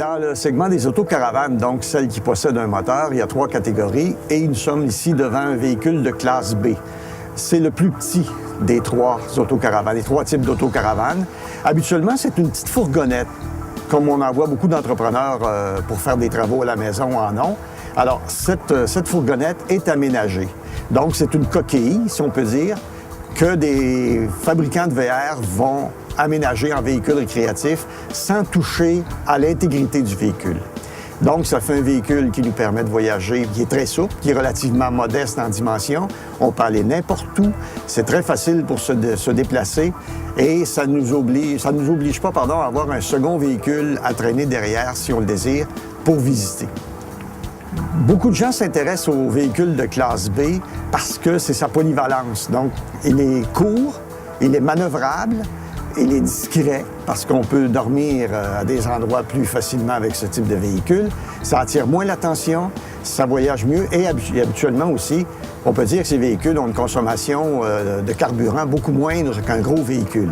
Dans le segment des autocaravanes, donc celles qui possèdent un moteur, il y a 3 catégories et nous sommes ici devant un véhicule de classe B. C'est le plus petit des 3 autocaravanes, les 3 types d'autocaravanes. Habituellement, c'est une petite fourgonnette, comme on en voit beaucoup d'entrepreneurs pour faire des travaux à la maison en ont. Alors, cette fourgonnette est aménagée. Donc, c'est une coquille, si on peut dire, que des fabricants de VR vont aménager en véhicule récréatif sans toucher à l'intégrité du véhicule. Donc, ça fait un véhicule qui nous permet de voyager, qui est très souple, qui est relativement modeste en dimension. On peut aller n'importe où. C'est très facile pour se déplacer et ça nous oblige pas, à avoir un second véhicule à traîner derrière, si on le désire, pour visiter. Beaucoup de gens s'intéressent aux véhicules de classe B parce que c'est sa polyvalence. Donc, il est court, il est manœuvrable, il est discret parce qu'on peut dormir à des endroits plus facilement avec ce type de véhicule. Ça attire moins l'attention, ça voyage mieux et habituellement aussi, on peut dire que ces véhicules ont une consommation de carburant beaucoup moindre qu'un gros véhicule.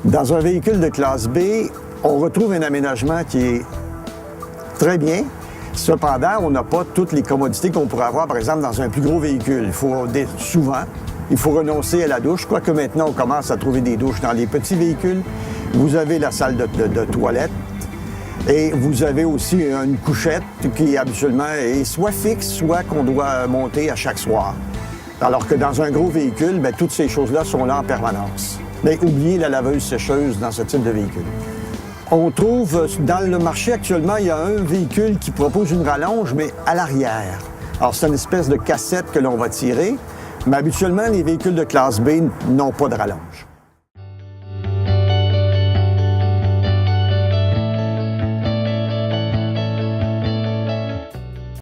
Dans un véhicule de classe B, on retrouve un aménagement qui est très bien. Cependant, on n'a pas toutes les commodités qu'on pourrait avoir, par exemple, dans un plus gros véhicule. Souvent, il faut renoncer à la douche, quoique maintenant, on commence à trouver des douches dans les petits véhicules. Vous avez la salle de toilette et vous avez aussi une couchette qui habituellement est soit fixe, soit qu'on doit monter à chaque soir. Alors que dans un gros véhicule, bien, toutes ces choses-là sont là en permanence. Mais oubliez la laveuse-sécheuse dans ce type de véhicule. On trouve, dans le marché actuellement, il y a un véhicule qui propose une rallonge, mais à l'arrière. Alors, c'est une espèce de cassette que l'on va tirer, mais habituellement, les véhicules de classe B n'ont pas de rallonge.